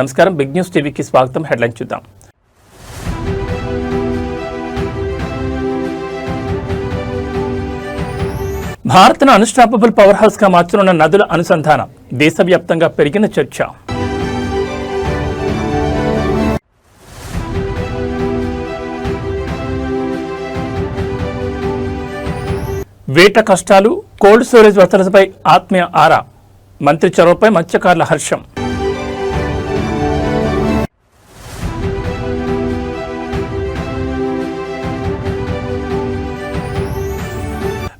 నమస్కారం, big news టీవీకి స్వాగతం. హెడ్లైన్ చూద్దాం. భారత్ను అన్స్టాపబుల్ పవర్ హౌస్ గా మార్చనున్న నదుల అనుసంధానం, దేశవ్యాప్తంగా పెరిగిన చర్చ. వేట కష్టాలు, కోల్డ్ స్టోరేజ్ వసతులపై ఆత్మీయ ఆరా, మంత్రి చొరవపై మత్స్యకారుల హర్షం.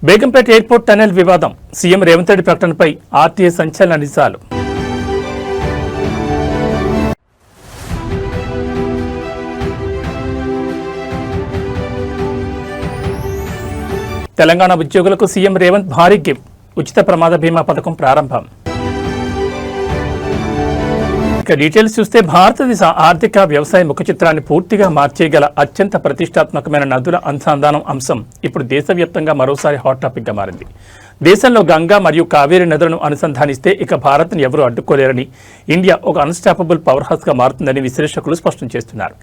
బేగంపేట ఎయిర్పోర్ట్ టనెల్ వివాదం, సీఎం రేవంత్ రెడ్డి ప్రకటనపై ఆర్టీఏ సంచలన నిజాలు. తెలంగాణ ఉద్యోగులకు సీఎం రేవంత్ భారీ గిఫ్ట్, ఉచిత ప్రమాద బీమా పథకం ప్రారంభం. ఇక డీటెయిల్స్ చూస్తే భారతదేశ ఆర్థిక వ్యవసాయ ముఖ చిత్రాన్ని పూర్తిగా మార్చేయగల అత్యంత ప్రతిష్టాత్మకమైన నదుల అనుసంధానం అంశం ఇప్పుడు దేశవ్యాప్తంగా మరోసారి హాట్ టాపిక్ గా మారింది. దేశంలో గంగా మరియు కావేరీ నదులను అనుసంధానిస్తే ఇక భారత్ను ఎవరూ అడ్డుకోలేరని, ఇండియా ఒక అన్స్టాపబుల్ పవర్ హౌస్ గా మారుతుందని విశ్లేషకులు స్పష్టం చేస్తున్నారు.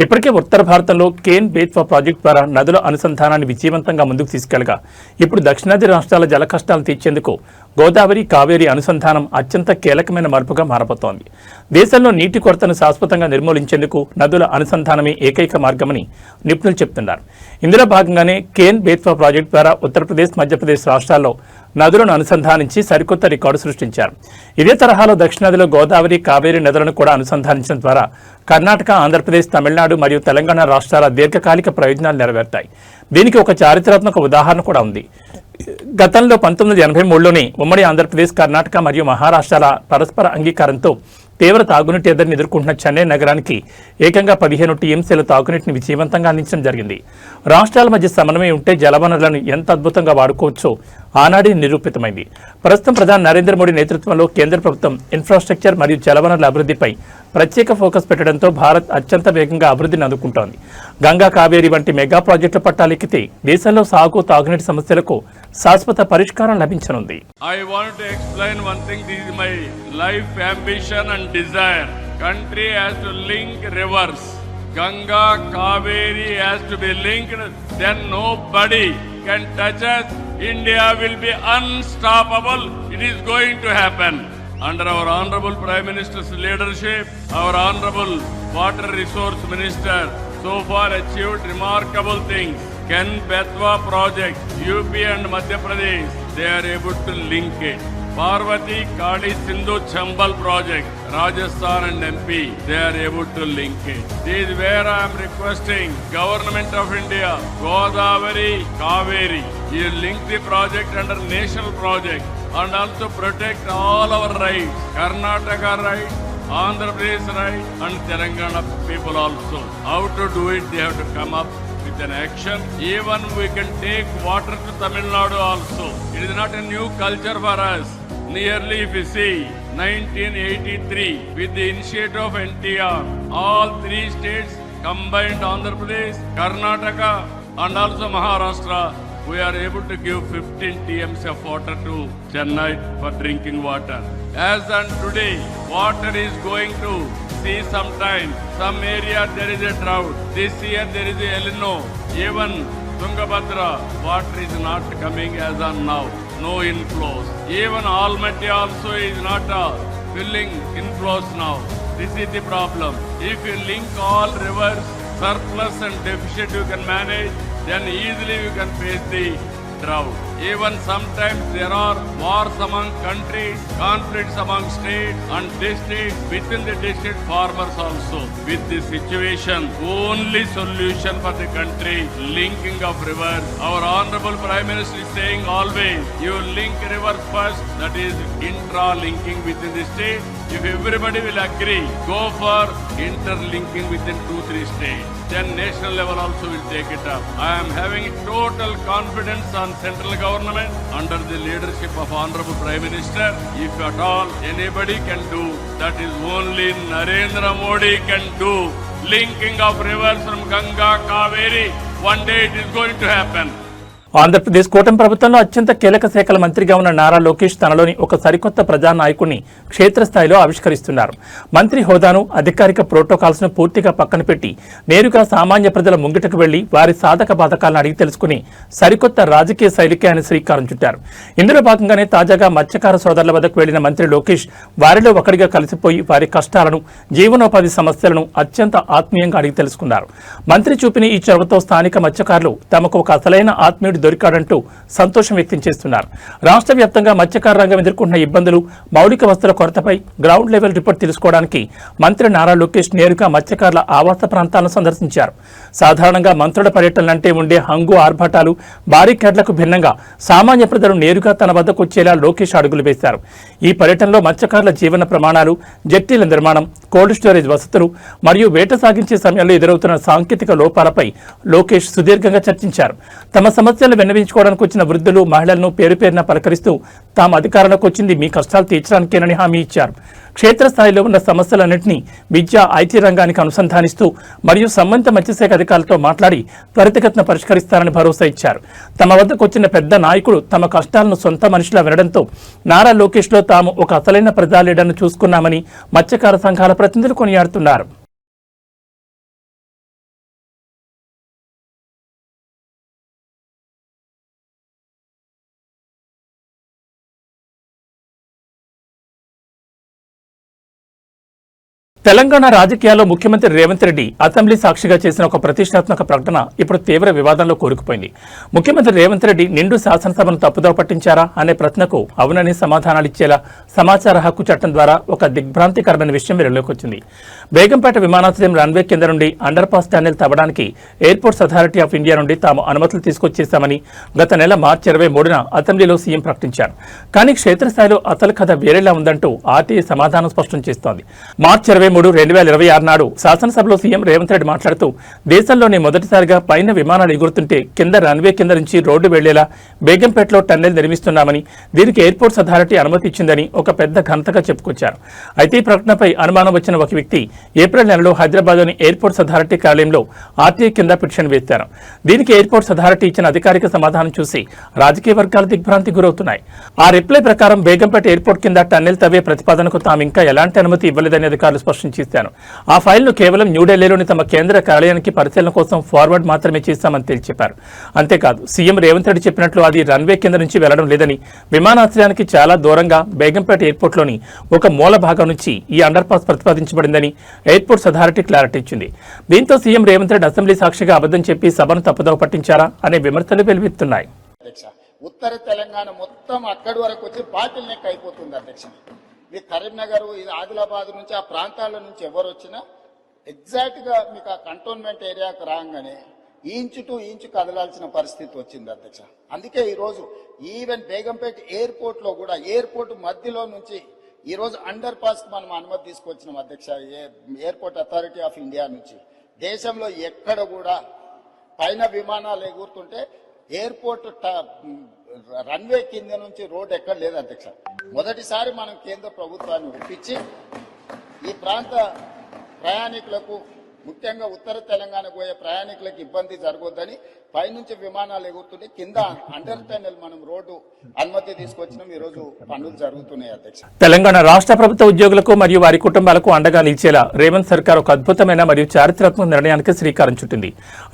ఇప్పటికే ఉత్తర భారతంలో కేన్ బేత్వా ప్రాజెక్టు ద్వారా నదుల అనుసంధానాన్ని విజయవంతంగా ముందుకు తీసుకెళ్లగా ఇప్పుడు దక్షిణాది రాష్ట్రాల జల కష్టాలు తీర్చేందుకు గోదావరి కావేరీ అనుసంధానం అత్యంత కీలకమైన మార్పుగా మారబోతోంది. దేశంలో నీటి కొరతను శాశ్వతంగా నిర్మూలించేందుకు నదుల అనుసంధానమే ఏకైక మార్గమని నిపుణులు చెబుతున్నారు. ఇందులో భాగంగానే కేన్ బేత్వా ప్రాజెక్టు ద్వారా ఉత్తరప్రదేశ్, మధ్యప్రదేశ్ రాష్ట్రాల్లో నదులను అనుసంధానించి సరికొత్త రికార్డు సృష్టించారు. ఇదే తరహాలో దక్షిణాదిలో గోదావరి, కావేరీ నదులను కూడా అనుసంధానించడం ద్వారా కర్ణాటక, ఆంధ్రప్రదేశ్, తమిళనాడు మరియు తెలంగాణ రాష్ట్రాల దీర్ఘకాలిక ప్రయోజనాలు నెరవేరుతాయి. దీనికి ఒక చారిత్రాత్మక ఉదాహరణ కూడా ఉంది. గతంలో 1983లోనే ఉమ్మడి ఆంధ్రప్రదేశ్, కర్ణాటక మరియు మహారాష్ట్రాల పరస్పర అంగీకారంతో తీవ్ర తాగునీటి ఎద్దడిని ఎదుర్కొంటున్న చెన్నై నగరానికి ఏకంగా 15 టీఎంసీల తాగునీటిని విజయవంతంగా అందించడం జరిగింది. రాష్ట్రాల మధ్య సమన్వయం ఉంటే జలవనరులను ఎంత అద్భుతంగా వాడుకోవచ్చో ఆనాడే నిరూపితమైంది. ప్రస్తుతం ప్రధాని నరేంద్ర మోడీ నేతృత్వంలో కేంద్ర ప్రభుత్వం ఇన్ఫ్రాస్ట్రక్చర్ మరియు జలవనరుల అభివృద్ధిపై ప్రత్యేక ఫోకస్ పెట్టడంతో భారత్ అత్యంత వేగంగా అభివృద్ధిని అందుకుంటోంది. గంగా, కావేరీ వంటి మెగా ప్రాజెక్టుల పట్టాలెక్కితే దేశంలో సాగు, తాగునీటి సమస్యలకు శాశ్వత పరిష్కారం లభించనుంది. I want to explain one thing. This is my life ambition and desire. Country has to link rivers. Ganga, Kaveri has to be linked. Then nobody can touch us. India will be unstoppable. It is going to happen. Under our Honorable Prime Minister's leadership, our Honorable Water Resource Minister so far achieved remarkable things. Ken Bethwa project, UP and Madhya Pradesh, they are able to link it. Parvati Kali Sindhu Chambal project, Rajasthan and MP, they are able to link it. This is where I am requesting Government of India, Godavari, Kaveri, you link the project under national project and also protect all our rights, Karnataka right, Andhra Pradesh right and Telangana people also. How to do it, they have to come up with an action. Even we can take water to Tamil Nadu also. It is not a new culture for us. Nearly if you see 1983 with the initiative of NTR, all three states combined, Andhra Pradesh, Karnataka and also Maharashtra, we are able to give 15 TMs of water to Chennai for drinking water. As on today, water is going to see sometime, some area there is a drought. This year there is a El Nino. Even Tungabhadra, water is not coming as on now. No inflows. Even Almaty also is not filling inflows now. This is the problem. If you link all rivers, surplus and deficit you can manage, then easily you can face the drought. Even sometimes there are wars among countries, conflicts among states and districts, within the district farmers also. With this situation, only solution for the country, linking of rivers. Our Honorable Prime Minister is saying always, you link rivers first, that is intra-linking within the state. If everybody will agree, go for interlinking within 2-3 states. Then national level also will take it up. I am having total confidence on central government under the leadership of Honorable Prime Minister. If at all anybody can do, that is only Narendra Modi can do. Linking of rivers from Ganga, Kaveri, one day it is going to happen. Andhra Pradesh కూటమి ప్రభుత్వంలో అత్యంత కీలక శాఖల మంత్రిగా ఉన్న నారా లోకేష్ తనలోని ఒక సరికొత్త ప్రజానాయకుడిని క్షేత్రస్థాయిలో ఆవిష్కరిస్తున్నారు. మంత్రి హోదాను, అధికారిక ప్రోటోకాల్స్ ను పూర్తిగా పక్కన పెట్టి నేరుగా సామాన్య ప్రజల ముంగిటకు వెళ్లి వారి సాధక బాధకాలను అడిగి తెలుసుకుని సరికొత్త రాజకీయ శైలికి ఆయన శ్రీకారం చుట్టారు. ఇందులో భాగంగానే తాజాగా మత్స్యకార సోదరుల వద్దకు వెళ్లిన మంత్రి లోకేష్ వారిలో ఒకరిగా కలిసిపోయి వారి కష్టాలను, జీవనోపాధి సమస్యలను అత్యంత ఆత్మీయంగా అడిగి తెలుసుకున్నారు. మంత్రి చూపిన ఈ చొరవతో స్థానిక మత్స్యకారులు తమకు ఒక అసలైన ఆత్మీయుడు దొరికాడంటూ సంతోషం వ్యక్తం చేస్తున్నారు. రాష్ట్ర వ్యాప్తంగా మత్స్యకార రంగం ఎదుర్కొంటున్న ఇబ్బందులు, మౌలిక వసతుల కొరతపై గ్రౌండ్ లెవెల్ రిపోర్ట్ తెలుసుకోవడానికి మంత్రి నారా లోకేష్ నేరుగా మత్స్యకారుల ఆవాస ప్రాంతాలను సందర్శించారు. సాధారణంగా మంత్రుల పర్యటనలంటే ఉండే హంగు ఆర్భాటాలు, బారికేడ్లకు భిన్నంగా సామాన్య ప్రజలు నేరుగా తన వద్దకు వచ్చేలా లోకేష్ అడుగులు వేశారు. ఈ పర్యటనలో మత్స్యకారుల జీవన ప్రమాణాలు, జట్టీల నిర్మాణం, కోల్డ్ స్టోరేజ్ వసతులు మరియు వేట సాగించే సమయంలో ఎదురవుతున్న సాంకేతిక లోపాలపై లోకేష్ సుదీర్ఘంగా చర్చించారు. తమ సమస్యలు విన్నవించుకోవడానికి వచ్చిన వృద్ధులు, మహిళలను పేరు పేరున పలకరిస్తూ తాము అధికారంలోకి వచ్చింది మీ కష్టాలు తీర్చడానికేనని హామీ ఇచ్చారు. క్షేత్రస్థాయిలో ఉన్న సమస్యలన్నింటినీ విద్య, ఐటీ రంగానికి అనుసంధానిస్తూ మరియు సంబంధిత మత్స్యశాఖ అధికారులతో మాట్లాడి త్వరితగతిన పరిష్కరిస్తారని భరోసా ఇచ్చారు. తమ వద్దకు వచ్చిన పెద్ద నాయకుడు తమ కష్టాలను సొంత మనిషిలా వినడంతో నారా లోకేష్లో తాము ఒక అసలైన ప్రజా లీడర్ను చూసుకున్నామని మత్స్యకార సంఘాల ప్రతినిధులు కొనియాడుతున్నారు. తెలంగాణ రాజకీయాల్లో ముఖ్యమంత్రి రేవంత్ రెడ్డి అసెంబ్లీ సాక్షిగా చేసిన ఒక ప్రతిష్టాత్మక ప్రకటన ఇప్పుడు తీవ్ర వివాదంలో కూరుకుపోయింది. ముఖ్యమంత్రి రేవంత్ రెడ్డి నిండు శాసనసభను తప్పుదోవ పట్టించారా అనే ప్రశ్నకు అవునని సమాధానాలిచ్చేలా సమాచార హక్కు చట్టం ద్వారా ఒక దిగ్భ్రాంతికరమైన విషయం వెలుగులోకి వచ్చింది. బేగంపేట విమానాశ్రయం రన్వే కింద నుండి అండర్ పాస్ టన్నెల్ తవ్వడానికి ఎయిర్పోర్ట్స్ అథారిటీ ఆఫ్ ఇండియా నుండి తాము అనుమతులు తీసుకొచ్చేశామని గత నెల మార్చి 23న అసెంబ్లీలో సీఎం ప్రకటించారు. కానీ క్షేత్రస్థాయిలో అసలు కథ వేరేలా ఉందంటూ ఆర్టీఐ సమాధానం స్పష్టం చేస్తోంది. మార్చి 2026 నాడు శాసనసభలో సీఎం రేవంత్ రెడ్డి మాట్లాడుతూ దేశంలోనే మొదటిసారిగా పైన విమానాలు ఎగురుతుంటే కింద రన్వే కింద నుంచి రోడ్డు వెళ్లేలా బేగంపేటలో టన్నెల్ నిర్మిస్తున్నామని, దీనికి ఎయిర్పోర్ట్స్ అథారిటీ అనుమతి ఇచ్చిందని ఒక పెద్ద ఘనతగా చెప్పుకొచ్చారు. అయితే ఈ ప్రకటనపై అనుమానం వచ్చిన ఒక వ్యక్తి ఏప్రిల్ నెలలో హైదరాబాద్లోని ఎయిర్పోర్ట్స్ అథారిటీ కార్యాలయంలో ఆర్టీఐ కింద పిటిషన్ వేశారు. దీనికి ఎయిర్పోర్ట్స్ అథారిటీ ఇచ్చిన అధికారిక సమాధానం చూసి రాజకీయ వర్గాలు దిగ్భ్రాంతి గురవుతున్నాయి. ఆ రిప్లై ప్రకారం బేగంపేట ఎయిర్పోర్ట్ కింద టన్నెల్ తవ్వే ప్రతిపాదనకు తాము ఇంకా ఎలాంటి అనుమతి ఇవ్వలేదని అధికారులు స్పష్టం చేశారు. ఆ ఫైల్ను కేవలం న్యూఢిల్లీలోని తమ కేంద్ర కార్యాలయానికి పరిశీలన కోసం ఫార్వర్డ్ మాత్రమే చేశామని తేల్చి చెప్పారు. అంతేకాదు, సీఎం రేవంత్ రెడ్డి చెప్పినట్లు అది రన్వే కింద నుంచి వెళ్లడం లేదని, విమానాశ్రయానికి చాలా దూరంగా బేగంపేట ఎయిర్పోర్ట్లోని ఒక మూల భాగం నుంచి ఈ అండర్ పాస్ ప్రతిపాదించబడిందని ఎయిర్పోర్ట్స్ అథారిటీ క్లారిటీ ఇచ్చింది. దీంతో సీఎం రేవంత్ రెడ్డి అసెంబ్లీ సాక్షిగా అబద్ధం చెప్పి సభను తప్పుదోవ పట్టించారా అనే విమర్శలు వెలువెత్తున్నాయి. ఉత్తర తెలంగాణ మొత్తం అక్కడి వరకు వచ్చి పార్టీల లెక్క అయిపోతుంది అధ్యక్ష. మీ కరీంనగర్, ఆదిలాబాద్ నుంచి ఆ ప్రాంతాల నుంచి ఎవరు వచ్చినా ఎగ్జాక్ట్ గా మీకు ఆ కంటోన్మెంట్ ఏరియాకు రాగానే ఇంచు టు ఇంచు కదలాల్సిన పరిస్థితి వచ్చింది అధ్యక్ష. అందుకే ఈరోజు ఈవెన్ బేగంపేట ఎయిర్పోర్ట్ లో కూడా ఎయిర్పోర్ట్ మధ్యలో నుంచి ఈ రోజు అండర్ పాస్ కి మనం అనుమతి తీసుకొచ్చినాం అధ్యక్ష. ఎయిర్పోర్ట్ అథారిటీ ఆఫ్ ఇండియా నుంచి దేశంలో ఎక్కడ కూడా పైన విమానాలు ఎగురుతుంటే ఎయిర్పోర్ట్ రన్వే కింద నుంచి రోడ్ ఎక్కడ లేదు అధ్యక్ష. మొదటిసారి మనం కేంద్ర ప్రభుత్వాన్ని ఒప్పించి ఈ ప్రాంత ప్రయాణికులకు, ముఖ్యంగా ఉత్తర తెలంగాణకు పోయే ప్రయాణికులకు ఇబ్బంది జరగొద్దని పైనుంచి విమానాలు ఎగురుతుంటే కింద అండర్ టన్నెల్ మనం రోడ్డు అనుమతి తీసుకొచ్చినాం. ఈ రోజు పనులు జరుగుతున్నాయి అధ్యక్ష. తెలంగాణ రాష్ట్ర ప్రభుత్వ ఉద్యోగులకు మరియు వారి కుటుంబాలకు అండగా నిలిచేలా రేవంత్ సర్కార్ ఒక అద్భుతమైన మరియు చారిత్రాత్మక నిర్ణయానికి శ్రీకారం చుట్టింది.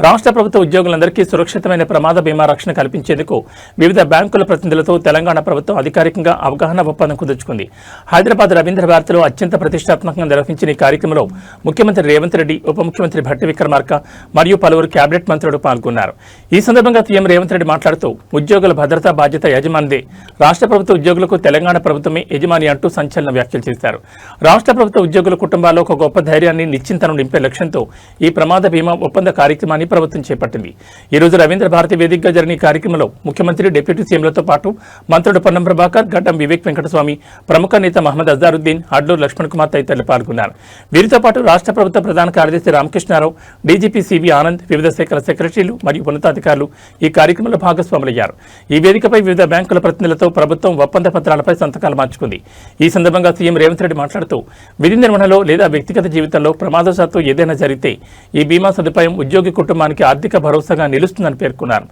రాష్ట్ర ప్రభుత్వ ఉద్యోగులందరికీ సురక్షితమైన ప్రమాద బీమా రక్షణ కల్పించేందుకు వివిధ బ్యాంకుల ప్రతినిధులతో తెలంగాణ ప్రభుత్వం అధికారికంగా అవగాహన ఒప్పందం కుదుర్చుకుంది. హైదరాబాద్ రవీంద్ర భారతిలో అత్యంత ప్రతిష్టాత్మకంగా నిర్వహించిన ఈ కార్యక్రమంలో ముఖ్యమంత్రి రేవంత్ రెడ్డి, ఉప ముఖ్యమంత్రి భట్టి విక్రమార్క మరియు పలువురు కేబినెట్ మంత్రులు పాల్గొన్నారు. ఈ సందర్భంగా సీఎం రేవంత్ రెడ్డి మాట్లాడుతూ ఉద్యోగుల భద్రతా బాధ్యత యజమానిదే, రాష్ట్ర ప్రభుత్వ ఉద్యోగులకు తెలంగాణ ప్రభుత్వమే యజమాని అంటూ సంచలన వ్యాఖ్యలు చేశారు. రాష్ట్ర ప్రభుత్వ ఉద్యోగుల కుటుంబాల్లో ఒక గొప్ప ధైర్యాన్ని, నిశ్చింతను నింపే లక్ష్యంతో ఈ ప్రమాద బీమా ఒప్పంద కార్యక్రమాన్ని ప్రభుత్వం చేపట్టింది. ఈ రోజు రవీంద్ర భారతి వేదికగా జరిగిన ఈ కార్యక్రమంలో ముఖ్యమంత్రి, డిప్యూటీ సీఎంలతో పాటు మంత్రులు పొన్నం ప్రభాకర్, గడ్డం వివేక్ వెంకటస్వామి, ప్రముఖ నేత మహమ్మద్ అజారుద్దీన్, అడ్లూరు లక్ష్మణ్ కుమార్ తదితరులు పాల్గొన్నారు. వీరితో పాటు రాష్ట్ర ప్రభుత్వ ప్రధాన కార్యదర్శి రామకృష్ణారావు, డీజీపీ సివి ఆనంద్, వివిధ శాఖల సెక్రటరీలు మరియు ఉన్నతాధికారులు ఈ కార్యక్రమంలో భాగస్వాములయ్యారు. ఈ వేదికపై వివిధ బ్యాంకుల ప్రతినిధులతో ప్రభుత్వం ఒప్పంద పత్రాలపై సంతకాలు మార్చుకుంది. ఈ సందర్భంగా సీఎం రేవంత్ రెడ్డి మాట్లాడుతూ విధి నిర్వహణలో లేదా వ్యక్తిగత జీవితంలో ప్రమాదవశాత్తు ఏదైనా జరిగితే ఈ బీమా సదుపాయం ఉద్యోగి కుటుంబానికి ఆర్థిక భరోసాగా నిలుస్తుందని పేర్కొన్నారు.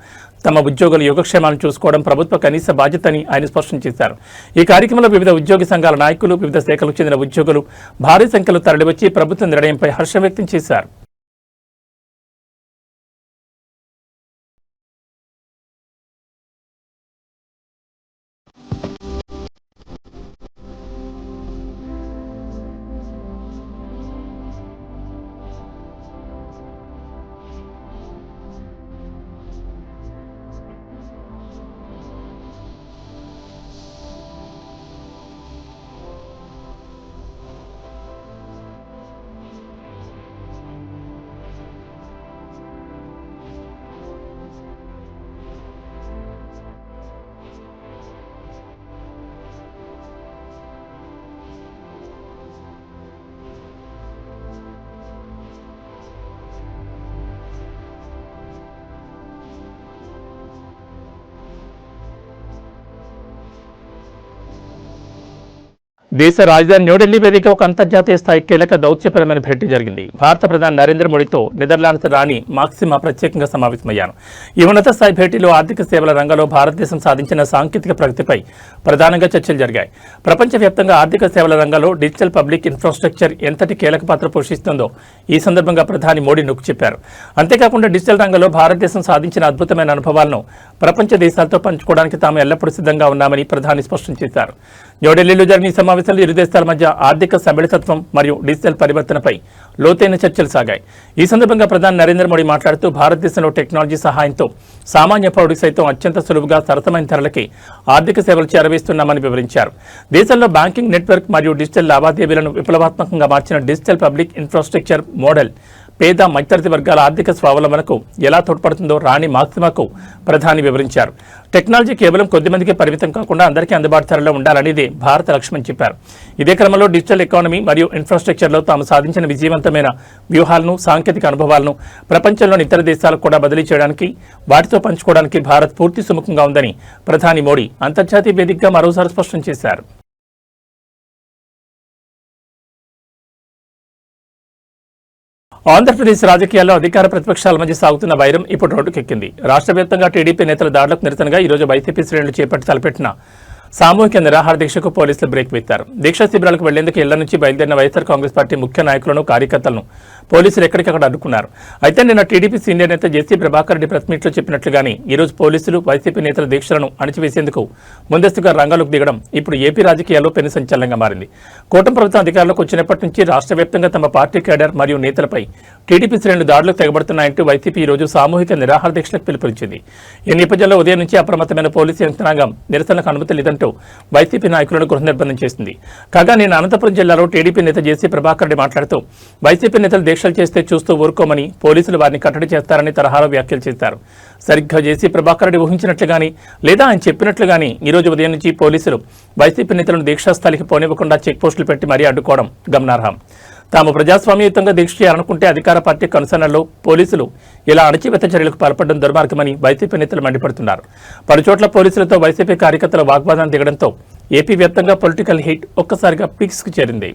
తమ ఉద్యోగుల యోగక్షేమాలను చూసుకోవడం ప్రభుత్వ కనీస బాధ్యతని ఆయన స్పష్టం చేశారు. ఈ కార్యక్రమంలో వివిధ ఉద్యోగి సంఘాల నాయకులు, వివిధ శాఖలకు చెందిన ఉద్యోగులు భారీ సంఖ్యలో తరలివచ్చి ప్రభుత్వ నిర్ణయంపై హర్షం వ్యక్తం చేశారు. దేశ రాజధాని న్యూఢిల్లీ వేదిక ఒక అంతర్జాతీయ స్థాయి కీలక దౌత్యపరమైన భేటీ జరిగింది. భారత ప్రధాని నరేంద్ర మోడీతో నెదర్లాండ్స్ రాణి మాక్సిమా ప్రత్యేకంగా సమావేశమయ్యారు. ఈ ఉన్నత స్థాయి భేటీలో ఆర్థిక సేవల రంగంలో భారతదేశం సాధించిన సాంకేతిక ప్రగతిపై ప్రధానంగా చర్చలు జరిగాయి. ప్రపంచవ్యాప్తంగా ఆర్థిక సేవల రంగంలో డిజిటల్ పబ్లిక్ ఇన్ఫ్రాస్ట్రక్చర్ ఎంతటి కీలక పాత్ర పోషిస్తుందో ఈ సందర్భంగా ప్రధాని మోడీ నొక్కి చెప్పారు. అంతేకాకుండా డిజిటల్ రంగంలో భారతదేశం సాధించిన అద్భుతమైన అనుభవాలను ప్రపంచ దేశాలతో పంచుకోవడానికి తాము ఎల్లప్పుడూ సిద్ధంగా ఉన్నామని ప్రధాని స్పష్టం చేశారు. న్యూఢిల్లీలో జరిగిన ఈ సమావేశంలో ఇరు దేశాల మధ్య ఆర్థిక సమ్మిళితత్వం మరియు డిజిటల్ పరివర్తనపై లోతైన చర్చలు సాగాయి. ఈ సందర్భంగా ప్రధాని నరేంద్ర మోడీ మాట్లాడుతూ భారతదేశంలో టెక్నాలజీ సహాయంతో సామాన్య పౌరుడికి సైతం అత్యంత సులువుగా సరసమైన ధరలకి ఆర్థిక సేవలు చేరవేస్తున్నామని వివరించారు. దేశంలో బ్యాంకింగ్ నెట్వర్క్ మరియు డిజిటల్ లావాదేవీలను విప్లవాత్మకంగా మార్చిన డిజిటల్ పబ్లిక్ ఇన్ఫ్రాస్ట్రక్చర్ మోడల్ పేద మధ్యతరగతి వర్గాల ఆర్థిక స్వావలంబనకు ఎలా తోడ్పడుతుందో రాణి మాక్సిమాకు ప్రధాని వివరించారు. టెక్నాలజీ కేవలం కొద్దిమందికే పరిమితం కాకుండా అందరికీ అందుబాటు ధరలో ఉండాలనేది భారత లక్ష్యమని చెప్పారు. ఇదే క్రమంలో డిజిటల్ ఎకానమీ మరియు ఇన్ఫ్రాస్ట్రక్చర్లో తాము సాధించిన విజయవంతమైన వ్యూహాలను, సాంకేతిక అనుభవాలను ప్రపంచంలోని ఇతర దేశాలకు కూడా బదిలీ చేయడానికి, వాటితో పంచుకోవడానికి భారత్ పూర్తి సుముఖంగా ఉందని ప్రధాని మోడీ అంతర్జాతీయ వేదికగా మరోసారి స్పష్టం చేశారు. ఆంధ్రప్రదేశ్ రాజకీయాల్లో అధికార ప్రతిపక్షాల మధ్య సాగుతున్న వైరం ఇప్పుడు రోడ్డుకెక్కింది. రాష్ట్ర వ్యాప్తంగా టీడీపీ నేతల దాడులకు నిరసనగా ఈరోజు వైసీపీ శ్రేణులు చేపట్టి తలపెట్టిన సామూహిక నిరాహార దీక్షకు పోలీసులు బ్రేక్ వేశారు. దీక్షా శిబిరాలకు వెళ్లేందుకు ఇళ్ల నుంచి బయలుదేరిన వైఎస్ఆర్ కాంగ్రెస్ పార్టీ ముఖ్య నాయకులను, కార్యకర్తలను పోలీసులు ఎక్కడికక్కడ అడ్డుకున్నారు. అయితే నిన్న టీడీపీ సీనియర్ నేత జేసీ ప్రభాకర్ రెడ్డి ప్రెస్ మీట్లో చెప్పినట్లుగానే ఈరోజు పోలీసులు వైసీపీ నేతల దీక్షలను అణచివేసేందుకు ముందస్తుగా రంగంలోకి దిగడం ఇప్పుడు ఏపీ రాజకీయాల్లో పెను సంచలనంగా మారింది. కూటమి ప్రభుత్వం అధికారంలోకి వచ్చినప్పటి నుంచి రాష్ట్ర వ్యాప్తంగా తమ పార్టీ కేడర్ మరియు నేతలపై టీడీపీ శ్రేణులు దాడులకు తెగబడుతున్నాయంటూ వైసీపీ ఈ రోజు సామూహిక నిరాహార దీక్షలకు పిలుపునిచ్చింది. ఈ నేపథ్యంలో ఉదయం నుంచి అప్రమత్తమైన పోలీసు యంత్రాంగం నిరసనలకు అనుమతి లేదంటూ వైసీపీ నాయకులను గృహ నిర్బంధం చేసింది. కాగా నిన్న అనంతపురం జిల్లాలో టీడీపీ నేత జేసీ ప్రభాకర్ రెడ్డి మాట్లాడుతూ వైసీపీ నేతలు దీక్షలు చేస్తే చూస్తూ ఊరుకోమని, పోలీసులు వారిని కట్టడి చేస్తారని తరహాలో వ్యాఖ్యలు చేశారు. సరిగ్గా జేసీ ప్రభాకర్ రెడ్డి ఊహించినట్లుగాని లేదా ఆయన చెప్పినట్లుగాని ఈ రోజు ఉదయం నుంచి పోలీసులు వైసీపీ నేతలను దీక్షాస్థలికి పోనివ్వకుండా చెక్ పోస్టులు పెట్టి మరీ అడ్డుకోవడం గమనార్హం. తాము ప్రజాస్వామ్యయుతంగా దీక్ష చేయాలనుకుంటే అధికార పార్టీ కనుసన్నల్లో పోలీసులు ఇలా అణచివేత చర్యలకు పాల్పడడం దుర్మార్గమని వైసీపీ నేతలు మండిపడుతున్నారు. పలుచోట్ల పోలీసులతో వైసీపీ కార్యకర్తల వాగ్వాదం దిగడంతో ఏపీ వ్యాప్తంగా పొలిటికల్ హీట్ ఒక్కసారిగా పీక్స్కు చేరింది.